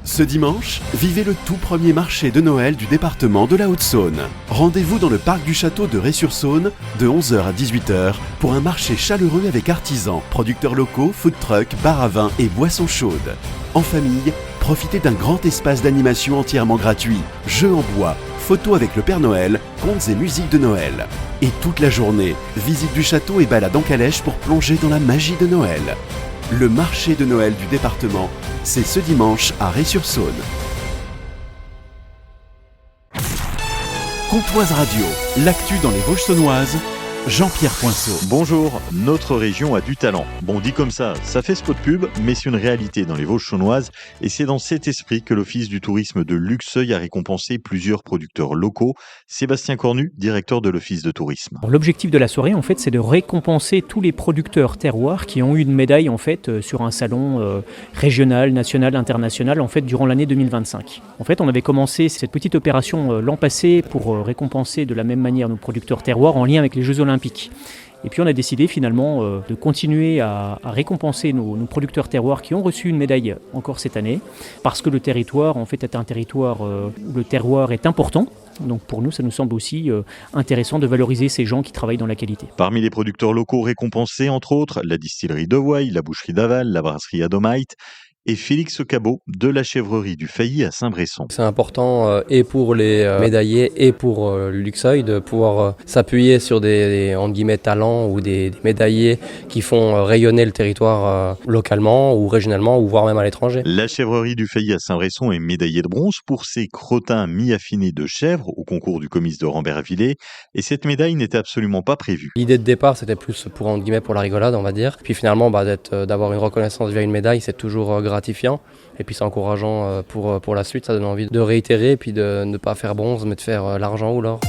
Ce dimanche, vivez le tout premier marché de Noël du département de la Haute-Saône. Rendez-vous dans le parc du château de Ré-sur-Saône de 11h à 18h pour un marché chaleureux avec artisans, producteurs locaux, food trucks, bars à vin et boissons chaudes. En famille, profitez d'un grand espace d'animation entièrement gratuit, jeux en bois, photos avec le Père Noël, contes et musique de Noël. Et toute la journée, visite du château et balade en calèche pour plonger dans la magie de Noël. Le marché de Noël du département, c'est ce dimanche à Ré-sur-Saône. Comtoise Radio, l'actu dans les Vosges saunoises, Jean-Pierre Poinceau. Bonjour, notre région a du talent. Bon, dit comme ça fait spot pub, mais c'est une réalité dans les Vosges saunoises et c'est dans cet esprit que l'Office du tourisme de Luxeuil a récompensé plusieurs producteurs locaux. Sébastien Cornu, directeur de l'Office de tourisme. Alors, l'objectif de la soirée, en fait, c'est de récompenser tous les producteurs terroirs qui ont eu une médaille, en fait, sur un salon régional, national, international, en fait, durant l'année 2025. En fait, on avait commencé cette petite opération l'an passé pour récompenser de la même manière nos producteurs terroirs en lien avec les Jeux Olympiques. Et puis on a décidé finalement de continuer à récompenser nos producteurs terroirs qui ont reçu une médaille encore cette année, parce que le territoire en fait est un territoire où le terroir est important. Donc pour nous, ça nous semble aussi intéressant de valoriser ces gens qui travaillent dans la qualité. Parmi les producteurs locaux récompensés, entre autres, la distillerie de Voille, la boucherie d'Aval, la brasserie Adomite et Félix Cabot de la chèvrerie du Failly à Saint-Bresson. C'est important et pour les médaillés et pour Luxeuil de pouvoir s'appuyer sur des entre guillemets talents ou des médaillés qui font rayonner le territoire localement ou régionalement ou voire même à l'étranger. La chèvrerie du Failly à Saint-Bresson est médaillée de bronze pour ses crottins mi-affinés de chèvre au concours du comice de Rambert-Villers et cette médaille n'était absolument pas prévue. L'idée de départ c'était plus pour entre guillemets pour la rigolade on va dire. Puis finalement d'avoir une reconnaissance via une médaille c'est toujours gratifiant et puis c'est encourageant pour la suite, ça donne envie de réitérer et puis de ne pas faire bronze mais de faire l'argent ou l'or.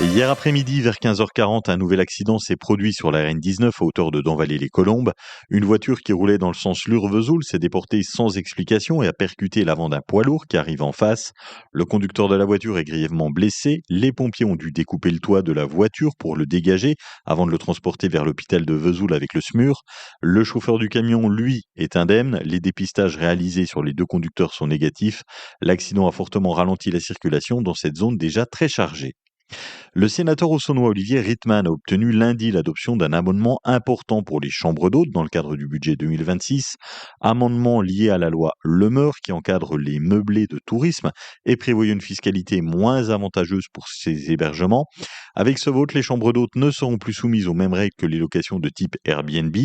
Hier après-midi, vers 15h40, un nouvel accident s'est produit sur la RN19 à hauteur de Danvallée-les-Colombes. Une voiture qui roulait dans le sens Lure-Vesoul s'est déportée sans explication et a percuté l'avant d'un poids lourd qui arrive en face. Le conducteur de la voiture est grièvement blessé. Les pompiers ont dû découper le toit de la voiture pour le dégager avant de le transporter vers l'hôpital de Vesoul avec le SMUR. Le chauffeur du camion, lui, est indemne. Les dépistages réalisés sur les deux conducteurs sont négatifs. L'accident a fortement ralenti la circulation dans cette zone déjà très chargée. Le sénateur haut-saunois Olivier Rittmann a obtenu lundi l'adoption d'un amendement important pour les chambres d'hôtes dans le cadre du budget 2026, amendement lié à la loi Lemeur qui encadre les meublés de tourisme et prévoit une fiscalité moins avantageuse pour ces hébergements. Avec ce vote, les chambres d'hôtes ne seront plus soumises aux mêmes règles que les locations de type Airbnb.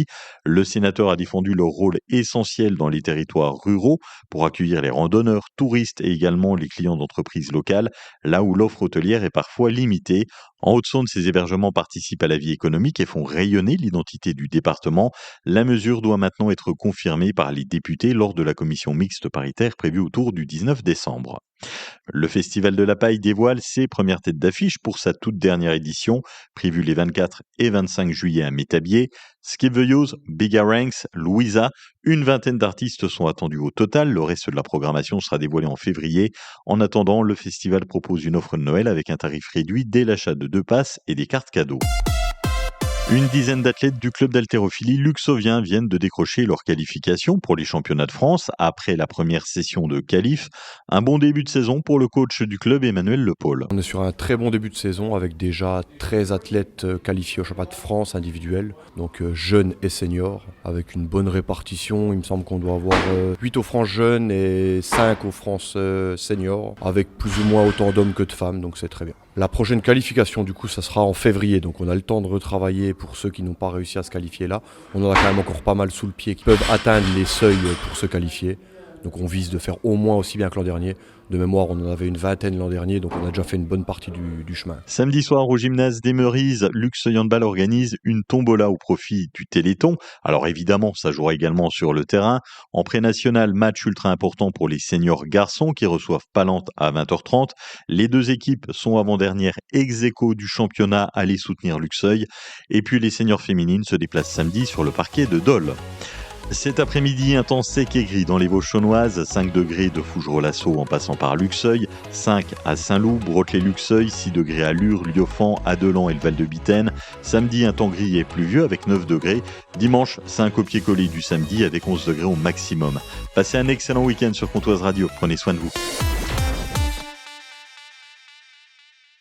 Le sénateur a défendu leur rôle essentiel dans les territoires ruraux pour accueillir les randonneurs, touristes et également les clients d'entreprises locales, là où l'offre hôtelière est parfois limitée. En Haute-Saône, ces hébergements participent à la vie économique et font rayonner l'identité du département. La mesure doit maintenant être confirmée par les députés lors de la commission mixte paritaire prévue autour du 19 décembre. Le Festival de la Paille dévoile ses premières têtes d'affiche pour sa toute dernière édition, prévue les 24 et 25 juillet à Métabier. Skip the Use, Bigger Ranks, Louisa, une vingtaine d'artistes sont attendus au total. Le reste de la programmation sera dévoilé en février. En attendant, le festival propose une offre de Noël avec un tarif réduit dès l'achat de 2 passes et des cartes cadeaux. Une dizaine d'athlètes du club d'haltérophilie luxovien viennent de décrocher leur qualification pour les championnats de France après la première session de qualif. Un bon début de saison pour le coach du club Emmanuel Lepaul. On est sur un très bon début de saison avec déjà 13 athlètes qualifiés au championnat de France individuel, donc jeunes et seniors, avec une bonne répartition. Il me semble qu'on doit avoir 8 aux France jeunes et 5 aux France seniors, avec plus ou moins autant d'hommes que de femmes, donc c'est très bien. La prochaine qualification, du coup, ça sera en février, donc on a le temps de retravailler pour ceux qui n'ont pas réussi à se qualifier là. On en a quand même encore pas mal sous le pied qui peuvent atteindre les seuils pour se qualifier. Donc on vise de faire au moins aussi bien que l'an dernier. De mémoire, on en avait une vingtaine l'an dernier, donc on a déjà fait une bonne partie du chemin. Samedi soir, au gymnase des Meurises, Luxeuil Handball organise une tombola au profit du Téléthon. Alors évidemment, ça jouera également sur le terrain. En pré-national, match ultra important pour les seniors garçons qui reçoivent Palante à 20h30. Les deux équipes sont avant-dernières ex-aequo du championnat à aller soutenir Luxeuil. Et puis les seniors féminines se déplacent samedi sur le parquet de Dole. Cet après-midi, un temps sec et gris dans les Vosges chaunoises, 5 degrés de Fougerolles-Lasso en passant par Luxeuil, 5 à Saint-Loup, Brotlay-Luxeuil, 6 degrés à Lure, Lieuffan, Adelan et le Val de Bitaine. Samedi, un temps gris et pluvieux avec 9 degrés. Dimanche, c'est un copier-coller du samedi avec 11 degrés au maximum. Passez un excellent week-end sur Pontoise Radio. Prenez soin de vous.